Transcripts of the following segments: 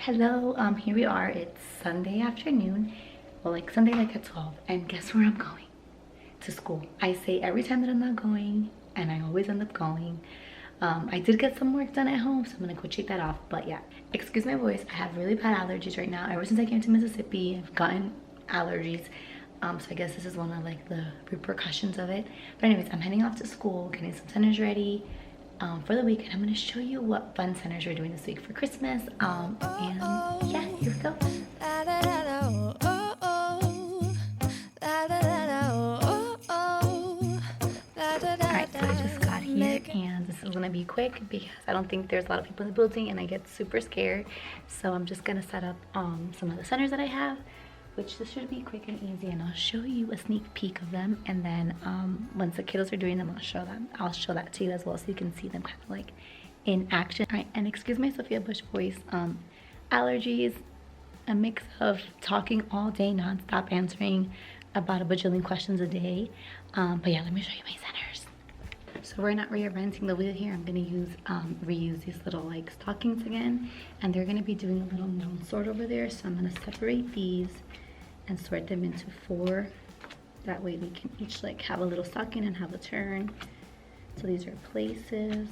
Hello, here we are. It's Sunday afternoon. Well, like Sunday like at 12. And guess where I'm going? To school. I say every time that I'm not going, and I always end up going. I did get some work done at home, so I'm gonna go check that off. But yeah, excuse my voice. I have really bad allergies right now. Ever since I came to Mississippi, I've gotten allergies. So I guess this is one of like the repercussions of it. But anyways, I'm heading off to school, getting some centers ready for the week, and I'm going to show you what fun centers we're doing this week for Christmas. And yeah, here we go. Alright, so I just got here, and this is going to be quick because I don't think there's a lot of people in the building and I get super scared. So I'm just going to set up some of the centers that I have, which this should be quick and easy, and I'll show you a sneak peek of them, and then once the kiddos are doing them, I'll show that to you as well, so you can see them kind of like in action. All right, and excuse my Sophia Bush voice. Allergies, a mix of talking all day non-stop, answering about a bajillion questions a day. But yeah, let me show you my centers. So we're not rearranging the wheel here. I'm gonna reuse these little like stockings again, and they're gonna be doing a little noun sort over there, so I'm gonna separate these and sort them into 4. That way they can each like have a little stocking and have a turn. So these are places.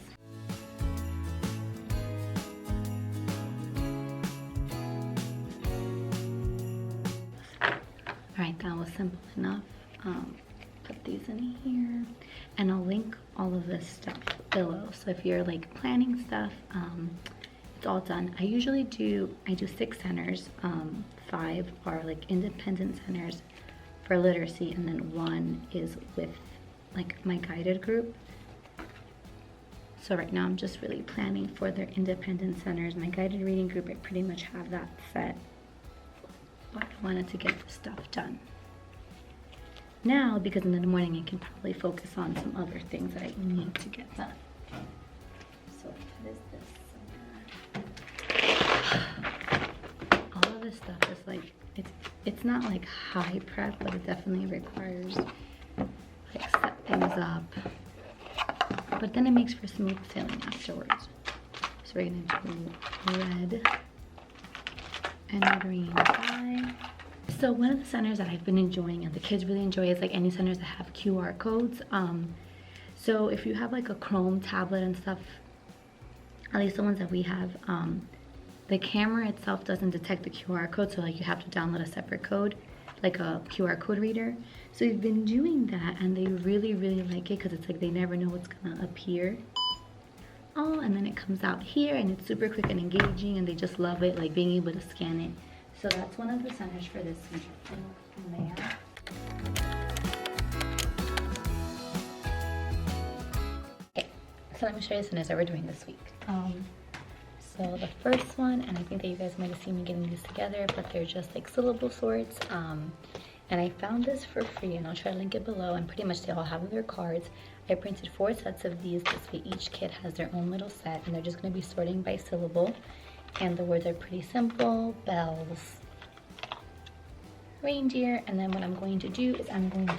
Alright, that was simple enough. Put these in here, and I'll link all of this stuff below. So if you're like planning stuff, it's all done. I do 6 centers. 5 are like independent centers for literacy, and then 1 is with like my guided group. So right now I'm just really planning for their independent centers. My guided reading group, I pretty much have that set, but I wanted to get the stuff done now because in the morning I can probably focus on some other things that I need to get done. So what is this? All of this stuff is like, it's not like high prep, but it definitely requires like set things up, but then it makes for smooth sailing afterwards. So we're gonna do red and green dye. So one of the centers that I've been enjoying and the kids really enjoy is like any centers that have QR codes. So if you have like a Chrome tablet and stuff, at least the ones that we have, the camera itself doesn't detect the QR code, so like you have to download a separate code, like a QR code reader. So we've been doing that, and they really like it because it's like they never know what's gonna appear. Oh, and then it comes out here, and it's super quick and engaging, and they just love it, like being able to scan it. So that's one of the centers for this week. There. Okay, so let me show you the centers that we're doing this week. So the first one, and I think that you guys might have seen me getting these together, but they're just like syllable sorts. And I found this for free, and I'll try to link it below, and pretty much they all have their cards. I printed 4 sets of these. This way each kid has their own little set, and they're just going to be sorting by syllable. And the words are pretty simple: bells, reindeer. And then what I'm going to do is I'm going to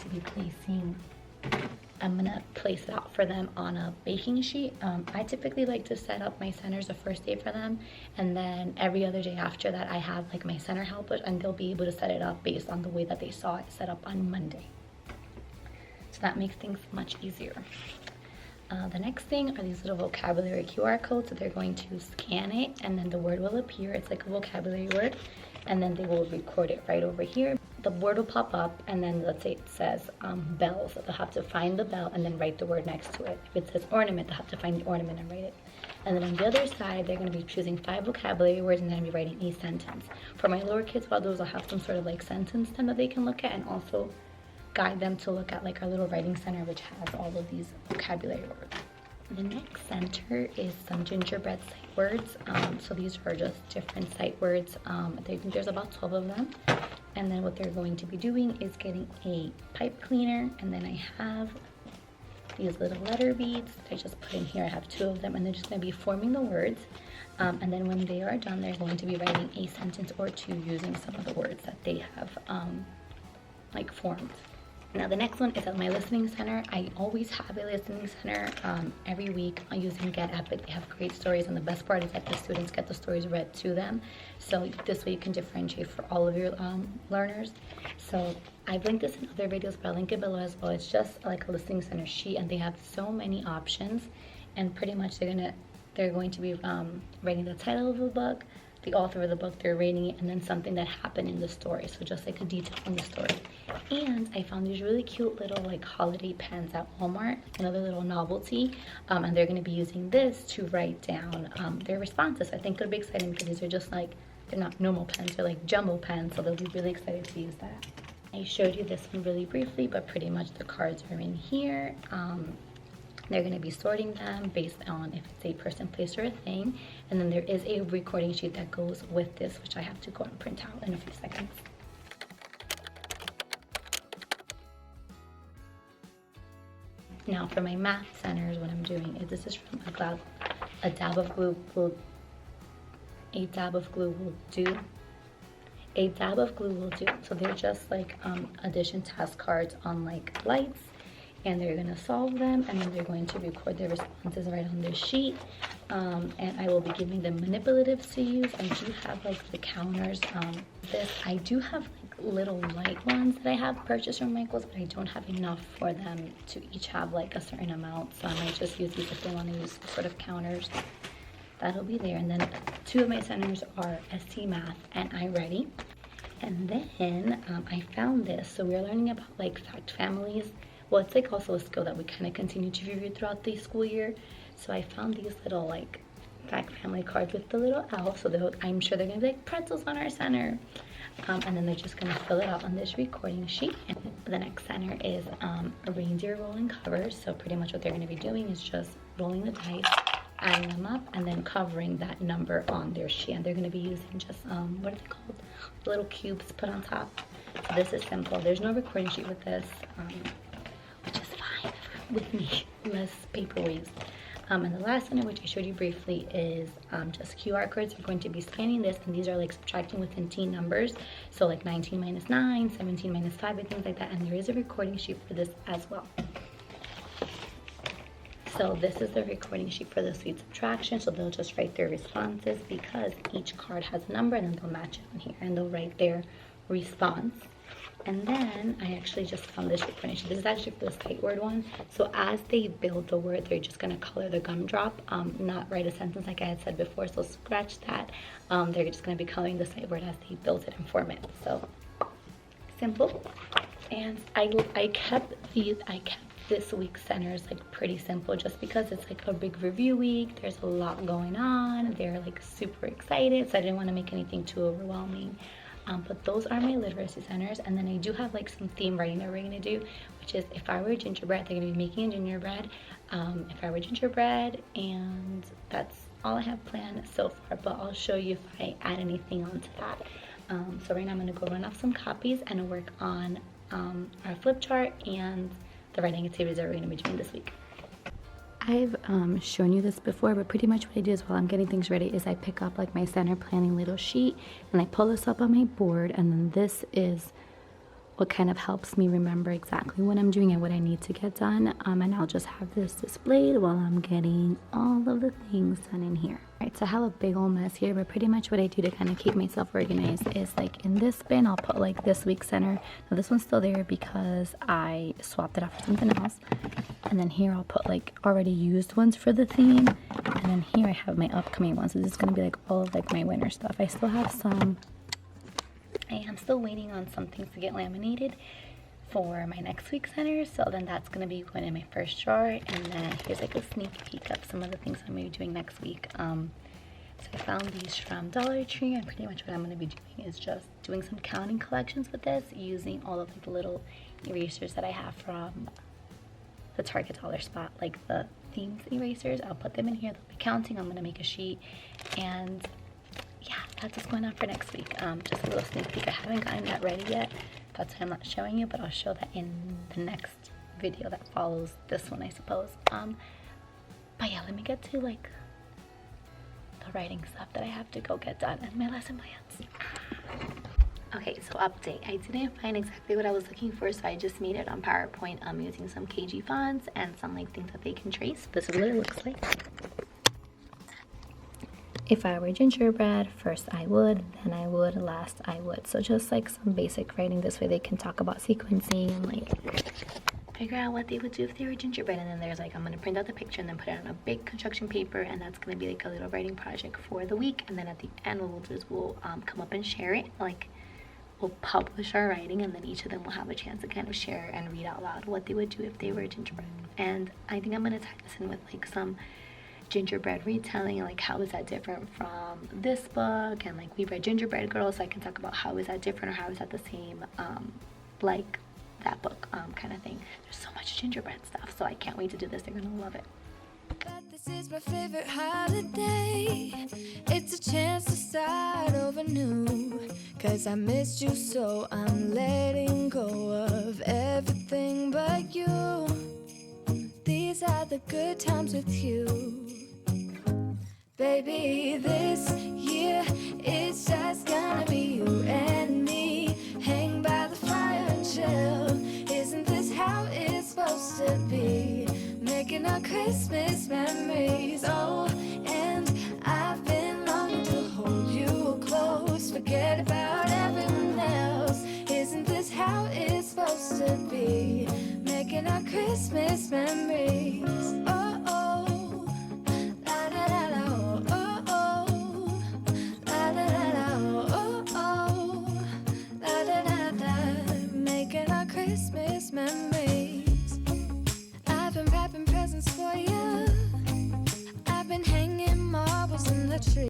place it out for them on a baking sheet. I typically like to set up my centers the first day for them, and then every other day after that I have like my center helper, and they'll be able to set it up based on the way that they saw it set up on Monday. So that makes things much easier. The next thing are these little vocabulary QR codes. So they're going to scan it, and then the word will appear. It's like a vocabulary word, and then they will record it right over here. The word will pop up, and then let's say it says bells. They'll have to find the bell and then write the word next to it. If it says ornament, they'll have to find the ornament and write it. And then on the other side, they're going to be choosing 5 vocabulary words, and then be writing a sentence. For my lower kids, while those will have some sort of like sentence then that they can look at, and also guide them to look at like our little writing center, which has all of these vocabulary words. The next center is some gingerbread sight words. So these are just different sight words. I think there's about 12 of them. And then what they're going to be doing is getting a pipe cleaner, and then I have these little letter beads that I just put in here. I have 2 of them, and they're just going to be forming the words. And then when they are done, they're going to be writing a sentence or 2 using some of the words that they have like formed. Now the next one is at my listening center. I always have a listening center every week using Get Epic. They have great stories, and the best part is that the students get the stories read to them. So this way you can differentiate for all of your learners. So I've linked this in other videos, but I'll link it below as well. It's just like a listening center sheet, and they have so many options. And pretty much they're going to be writing the title of the book, the author of the book they're reading it, and then something that happened in the story. So just like a detail in the story. And I found these really cute little like holiday pens at Walmart, another little novelty. And they're going to be using this to write down their responses. I think it'll be exciting because these are just like, they're not normal pens, they're like jumbo pens. So they'll be really excited to use that. I showed you this one really briefly, but pretty much the cards are in here. They're going to be sorting them based on if it's a person, place, or a thing. And then there is a recording sheet that goes with this, which I have to go and print out in a few seconds. Now for my math centers, what I'm doing is this is from a dab of glue will do. A dab of glue will do. So they're just like addition task cards on like lights. And they're going to solve them, and then they're going to record their responses right on this sheet. And I will be giving them manipulatives to use. I do have like the counters. I do have like little light ones that I have purchased from Michael's, but I don't have enough for them to each have like a certain amount. So I might just use these if they want to use sort of counters. That'll be there. And then two of my centers are ST Math and iReady. And then I found this. So we're learning about like fact families. Well, it's like also a skill that we kind of continue to review throughout the school year. So I found these little like fact family cards with the little owl. So I'm sure they're gonna be like pretzels on our center. And then they're just gonna fill it out on this recording sheet. And the next center is a reindeer rolling covers. So pretty much what they're gonna be doing is just rolling the dice, adding them up, and then covering that number on their sheet. And they're gonna be using just what are they called? Little cubes put on top. So this is simple. There's no recording sheet with this. Which is fine with me, less paper waste. And the last one, which I showed you briefly, is just QR codes. We're going to be scanning this, and these are like subtracting within teen numbers. So like 19 minus 9, 17 minus 5, and things like that. And there is a recording sheet for this as well. So this is the recording sheet for the sweet subtraction. So they'll just write their responses because each card has a number, and then they'll match it on here, and they'll write their response. And then I actually just found this recording sheet. This is actually for the sight word one. So as they build the word, they're just gonna color the gumdrop, not write a sentence like I had said before. So scratch that. They're just gonna be coloring the sight word as they build it and form it. So simple. And I kept this week's centers like pretty simple, just because it's like a big review week. There's a lot going on. They're like super excited, so I didn't want to make anything too overwhelming. But those are my literacy centers. And then I do have like some theme writing that we're going to do, which is if I were gingerbread, they're going to be making a gingerbread. If I were gingerbread, and that's all I have planned so far, but I'll show you if I add anything onto that. So right now I'm going to go run off some copies and work on our flip chart and the writing activities that we're going to be doing this week. I've shown you this before, but pretty much what I do is while I'm getting things ready is I pick up like my center planning little sheet, and I pull this up on my board, and then this is what kind of helps me remember exactly what I'm doing and what I need to get done. And I'll just have this displayed while I'm getting all of the things done in here. Right, so I have a big old mess here, but pretty much what I do to kind of keep myself organized is like in this bin, I'll put like this week's center. Now this one's still there because I swapped it out for something else. And then here I'll put like already used ones for the theme. And then here I have my upcoming ones. So this is going to be like all of like my winter stuff. I still have some. I am still waiting on some things to get laminated for my next week's center, so then that's going to be going in my first drawer. And then here's like a sneak peek of some of the things I'm going to be doing next week. So I found these from Dollar Tree, and pretty much what I'm going to be doing is just doing some counting collections with this, using all of like the little erasers that I have from the Target dollar spot, like the themes erasers. I'll put them in here, they'll be counting. I'm going to make a sheet, and yeah, that's what's going on for next week. Just a little sneak peek. I haven't gotten that ready yet. That's why I'm not showing you, but I'll show that in the next video that follows this one, I suppose. But yeah, let me get to like the writing stuff that I have to go get done and my lesson plans. Okay, so update. I didn't find exactly what I was looking for, so I just made it on PowerPoint using some KG fonts and some like things that they can trace. This is what it looks like. If I were gingerbread, first I would, then I would, last I would. So just like some basic writing, this way they can talk about sequencing and like figure out what they would do if they were gingerbread. And then there's like, I'm gonna print out the picture and then put it on a big construction paper, and that's gonna be like a little writing project for the week. And then at the end, what we'll do is we'll come up and share it, like we'll publish our writing, and then each of them will have a chance to kind of share and read out loud what they would do if they were gingerbread. And I think I'm gonna tie this in with like some gingerbread retelling, and like how is that different from this book, and like we read Gingerbread Girls, so I can talk about how is that different or how is that the same, like that book, kind of thing. There's so much gingerbread stuff, so I can't wait to do this. They're gonna love it. But this is my favorite holiday. It's a chance to start over new. 'Cause I missed you, so I'm letting go of everything but you. These are the good times with you. Baby, this year it's just gonna be you and me. Hang by the fire and chill. Isn't this how it's supposed to be? Making our Christmas memories. Oh, and I've been longing to hold you close. Forget about everyone else. Isn't this how it's supposed to be? Making our Christmas memories.